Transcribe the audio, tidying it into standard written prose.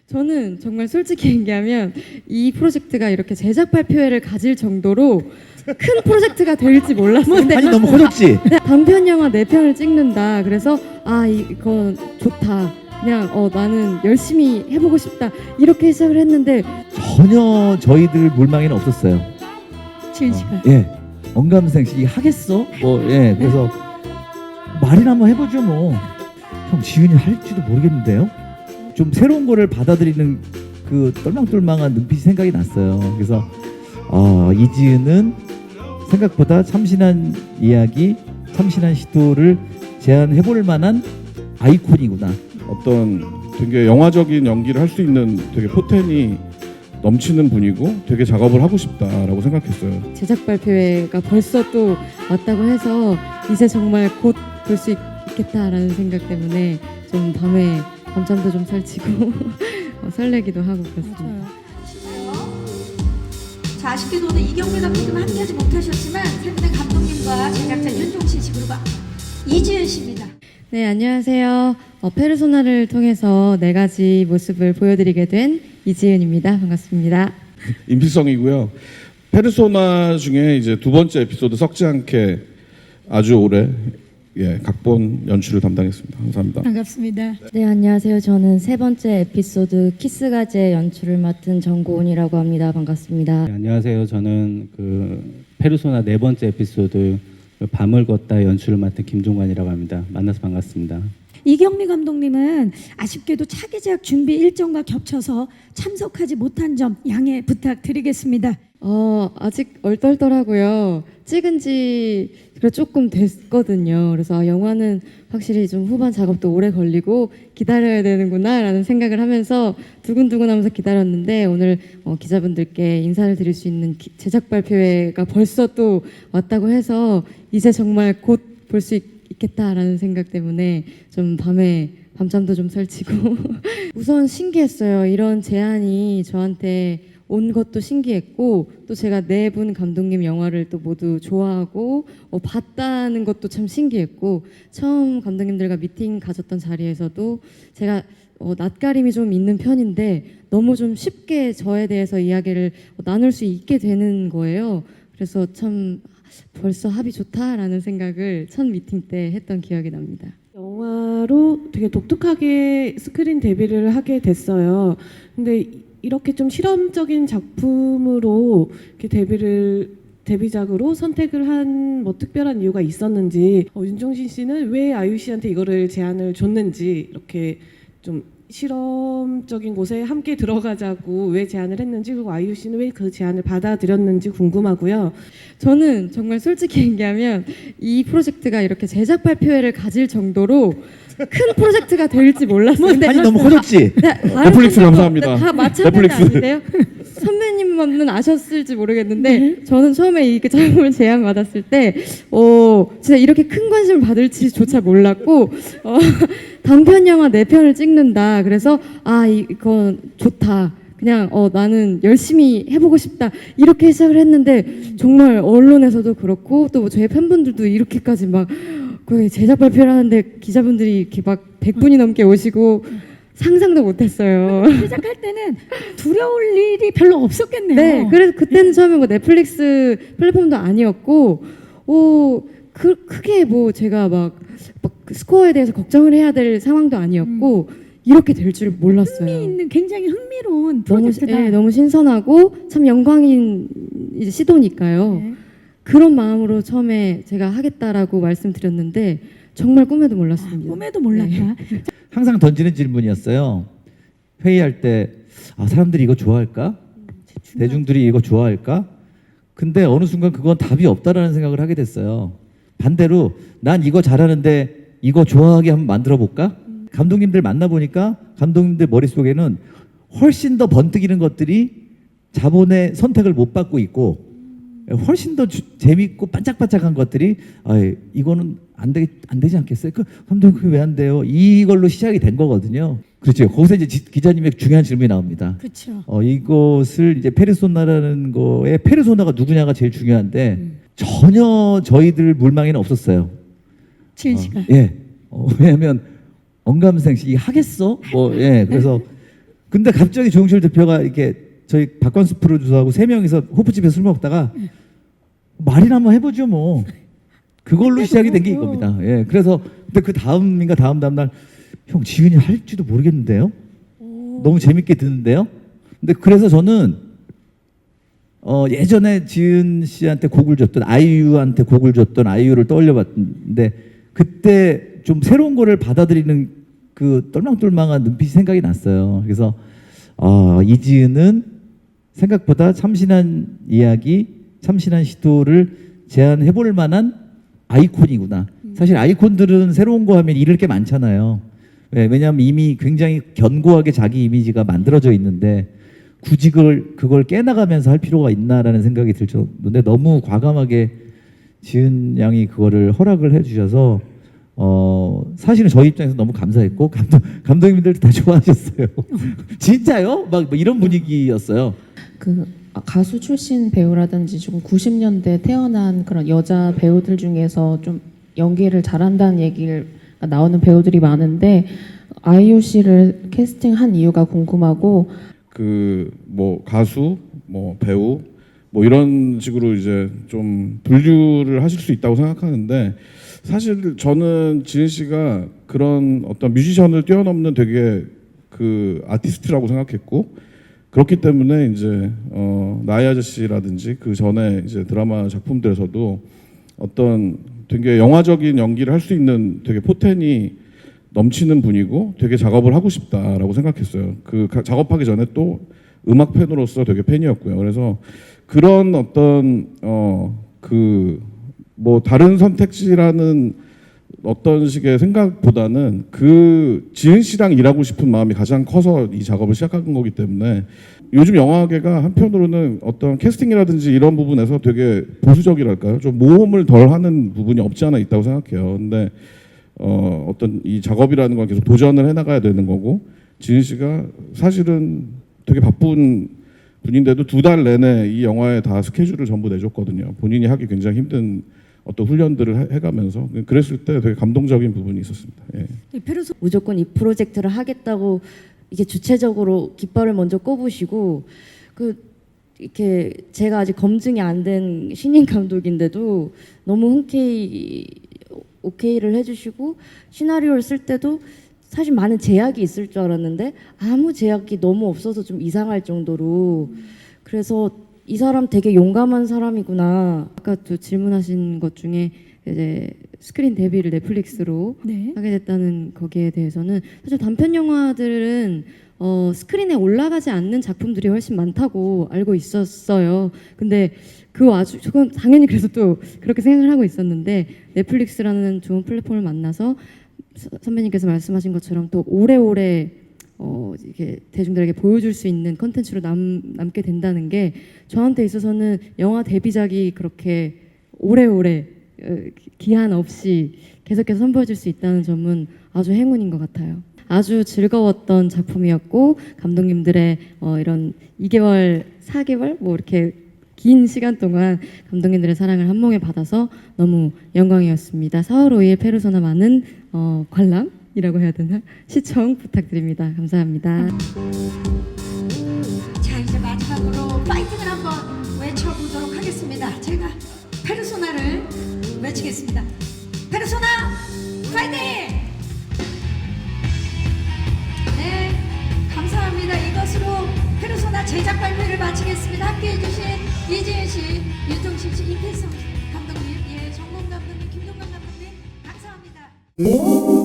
저는 정말 솔직히 얘기하면 이 프로젝트가 이렇게 제작 발표회를 가질 정도로 큰 프로젝트가 될지 몰랐어요. 아니 너무 커졌지? 단편 영화 4편을 찍는다. 그래서 이건 좋다. 그냥 나는 열심히 해보고 싶다. 이렇게 시작을 했는데 전혀 저희들 물망에는 없었어요. 지은 씨가. 예, 언감생식 이 하겠어? 그래서 말이나 한번 해보죠 뭐. 형 지은이 할지도 모르겠는데요. 좀 새로운 거를 받아들이는 그 똘망똘망한 눈빛이 생각이 났어요. 그래서 이지은은 생각보다 참신한 이야기, 참신한 시도를 제안해볼 만한 아이콘이구나. 어떤 되게 영화적인 연기를 할 수 있는 되게 포텐이 넘치는 분이고 되게 작업을 하고 싶다라고 생각했어요. 제작 발표회가 벌써 또 왔다고 해서 이제 정말 곧 볼 수 있겠다라는 생각 때문에 좀 밤에 밤잠도 좀 설치고 설레기도 하고 그렇습니다. 맞아요. 자, 아쉽게도 오늘 이경래 감독님은 함께하지 못하셨지만 팬분의 감독님과 제작자 윤종신 씨 그리고 이지은 씨입니다. 네, 안녕하세요. 페르소나를 통해서 4가지 모습을 보여드리게 된 이지은입니다. 반갑습니다. 인필성이고요. 페르소나 중에 이제 2번째 에피소드 썩지 않게 아주 오래 각본 연출을 담당했습니다. 감사합니다. 반갑습니다. 네, 안녕하세요. 저는 3번째 에피소드 키스가제 연출을 맡은 정고은이라고 합니다. 반갑습니다. 네, 안녕하세요. 저는 페르소나 4번째 에피소드 밤을 걷다 연출을 맡은 김종관이라고 합니다. 만나서 반갑습니다. 이경미 감독님은 아쉽게도 차기 제작 준비 일정과 겹쳐서 참석하지 못한 점 양해 부탁드리겠습니다. 아직 얼떨떨하고요. 찍은 지가 조금 됐거든요. 그래서 영화는 확실히 좀 후반 작업도 오래 걸리고 기다려야 되는구나 라는 생각을 하면서 두근두근하면서 기다렸는데 오늘 기자분들께 인사를 드릴 수 있는 제작 발표회가 벌써 또 왔다고 해서 이제 정말 곧 볼 수 있겠다라는 생각 때문에 좀 밤에 밤잠도 좀 설치고 우선 신기했어요. 이런 제안이 저한테 온 것도 신기했고 또 제가 4분 감독님 영화를 또 모두 좋아하고 봤다는 것도 참 신기했고 처음 감독님들과 미팅 가졌던 자리에서도 제가 낯가림이 좀 있는 편인데 너무 좀 쉽게 저에 대해서 이야기를 나눌 수 있게 되는 거예요. 그래서 참 벌써 합이 좋다라는 생각을 첫 미팅 때 했던 기억이 납니다. 영화로 되게 독특하게 스크린 데뷔를 하게 됐어요. 근데 이렇게 좀 실험적인 작품으로 이렇게 데뷔작으로 선택을 한 뭐 특별한 이유가 있었는지, 윤종신 씨는 왜 아유 씨한테 이거를 제안을 줬는지, 이렇게 좀 실험적인 곳에 함께 들어가자고 왜 제안을 했는지, 그리고 아이유 씨는 왜 그 제안을 받아들였는지 궁금하고요. 저는 정말 솔직히 얘기하면 이 프로젝트가 이렇게 제작 발표회를 가질 정도로 큰 프로젝트가 될지 몰랐어요. 근데 아니 너무 커졌지? 넷플릭스 감사합니다. 다 마찬가지 아닌데요? 선배님은 아셨을지 모르겠는데 저는 처음에 이렇게 작품을 제안 받았을 때 진짜 이렇게 큰 관심을 받을지조차 몰랐고 단편 영화 4편을 찍는다. 그래서 이건 좋다. 그냥 나는 열심히 해보고 싶다. 이렇게 시작을 했는데 정말 언론에서도 그렇고 또 저희 팬분들도 이렇게까지 막 거의 제작 발표를 하는데 기자분들이 이렇게 막 100분이 넘게 오시고 상상도 못했어요. 시작할 때는 두려울 일이 별로 없었겠네요. 네, 그래서 그때는 처음에 뭐 넷플릭스 플랫폼도 아니었고, 크게 뭐 제가 막 스코어에 대해서 걱정을 해야 될 상황도 아니었고, 이렇게 될 줄 몰랐어요. 굉장히 흥미로운 프로젝트다. 너무 신선하고 참 영광인 이제 시도니까요. 네. 그런 마음으로 처음에 제가 하겠다라고 말씀드렸는데 정말 꿈에도 몰랐습니다. 꿈에도 몰랐다. 네. 항상 던지는 질문이었어요. 회의할 때 사람들이 이거 좋아할까? 대중들이 이거 좋아할까? 근데 어느 순간 그건 답이 없다라는 생각을 하게 됐어요. 반대로 난 이거 잘하는데 이거 좋아하게 한번 만들어 볼까? 감독님들 만나보니까 감독님들 머릿속에는 훨씬 더 번뜩이는 것들이 자본의 선택을 못 받고 있고 훨씬 더 재밌고 반짝반짝한 것들이 이거는 안 되지 않겠어요? 감독님 그게 왜 안 돼요? 이걸로 시작이 된 거거든요. 그렇죠. 거기서 이제 기자님의 중요한 질문이 나옵니다. 그렇죠. 이것을 이제 페르소나라는 거에 페르소나가 누구냐가 제일 중요한데 전혀 저희들 물망에는 없었어요. 지은 씨가. 왜냐하면 언감생식 이 하겠어? 그래서 근데 갑자기 조용실 대표가 이렇게 저희 박관수 프로듀서하고 3명이서 호프집에서 술 먹다가 말이나 한번 해보죠 뭐. 그걸로 시작이 된 게 이겁니다. 예, 그래서 근데 그 다음인가 다음 날 형 지은이 할지도 모르겠는데요. 너무 재밌게 듣는데요. 근데 그래서 저는 예전에 지은 씨한테 곡을 줬던 아이유한테 곡을 줬던 아이유를 떠올려봤는데 그때 좀 새로운 거를 받아들이는 그 똘망똘망한 눈빛이 생각이 났어요. 그래서 이지은은 생각보다 참신한 이야기, 참신한 시도를 제안해볼 만한 아이콘이구나. 사실 아이콘들은 새로운 거 하면 잃을 게 많잖아요. 왜냐하면 이미 굉장히 견고하게 자기 이미지가 만들어져 있는데 굳이 그걸 깨나가면서 할 필요가 있나라는 생각이 들 정도인데 너무 과감하게 지은 양이 그거를 허락을 해주셔서 사실은 저희 입장에서 너무 감사했고 감독님들도 다 좋아하셨어요. 진짜요? 막 이런 분위기였어요. 그 가수 출신 배우라든지 좀 90년대 태어난 그런 여자 배우들 중에서 좀 연기를 잘한다는 얘기를 나오는 배우들이 많은데 아이유 씨를 캐스팅한 이유가 궁금하고 그 뭐 가수, 뭐 배우, 뭐 이런 식으로 이제 좀 분류를 하실 수 있다고 생각하는데 사실 저는 지은 씨가 그런 어떤 뮤지션을 뛰어넘는 되게 그 아티스트라고 생각했고 그렇기 때문에 이제 나의 아저씨라든지 그 전에 이제 드라마 작품들에서도 어떤 되게 영화적인 연기를 할 수 있는 되게 포텐이 넘치는 분이고 되게 작업을 하고 싶다라고 생각했어요. 그 작업하기 전에 또 음악 팬으로서 되게 팬이었고요. 그래서 그런 어떤 그 뭐 다른 선택지라는 어떤 식의 생각보다는 그 지은 씨랑 일하고 싶은 마음이 가장 커서 이 작업을 시작한 거기 때문에 요즘 영화계가 한편으로는 어떤 캐스팅이라든지 이런 부분에서 되게 보수적이랄까요? 좀 모험을 덜 하는 부분이 없지 않아 있다고 생각해요. 근데 어떤 이 작업이라는 건 계속 도전을 해나가야 되는 거고 지은 씨가 사실은 되게 바쁜 분인데도 2달 내내 이 영화에 다 스케줄을 전부 내줬거든요. 본인이 하기 굉장히 힘든 어떤 훈련들을 해가면서 그랬을 때 되게 감동적인 부분이 있었습니다. 예. 무조건 이 프로젝트를 하겠다고 이게 주체적으로 깃발을 먼저 꼽으시고 이렇게 제가 아직 검증이 안 된 신인 감독인데도 너무 흔쾌히 오케이를 해주시고 시나리오를 쓸 때도 사실 많은 제약이 있을 줄 알았는데 아무 제약이 너무 없어서 좀 이상할 정도로 그래서 이 사람 되게 용감한 사람이구나. 아까 또 질문하신 것 중에 이제 스크린 데뷔를 넷플릭스로 하게 됐다는 거기에 대해서는 사실 단편 영화들은 스크린에 올라가지 않는 작품들이 훨씬 많다고 알고 있었어요. 근데 저건 당연히 그래서 또 그렇게 생각을 하고 있었는데 넷플릭스라는 좋은 플랫폼을 만나서 선배님께서 말씀하신 것처럼 또 오래오래 이게 대중들에게 보여줄 수 있는 컨텐츠로 남게 된다는 게 저한테 있어서는 영화 데뷔작이 그렇게 오래오래 기한 없이 계속해서 선보여질 수 있다는 점은 아주 행운인 것 같아요. 아주 즐거웠던 작품이었고 감독님들의 이런 2개월, 4개월 뭐 이렇게 긴 시간 동안 감독님들의 사랑을 한 몸에 받아서 너무 영광이었습니다. 4월 5일 페르소나 많은 관람이라고 해야 되나? 시청 부탁드립니다. 감사합니다. 자, 이제 마지막으로 파이팅을 한번 외쳐보도록 하겠습니다. 제가 페르소나를 외치겠습니다. 페르소나 파이팅! 네, 감사합니다. 이것으로 페르소나 제작 발표를 마치겠습니다. 함께해 주신 이지은 씨, 윤종신 씨, 임필성 감독님, 정몽 감독님, 김동관 감독님 감사합니다.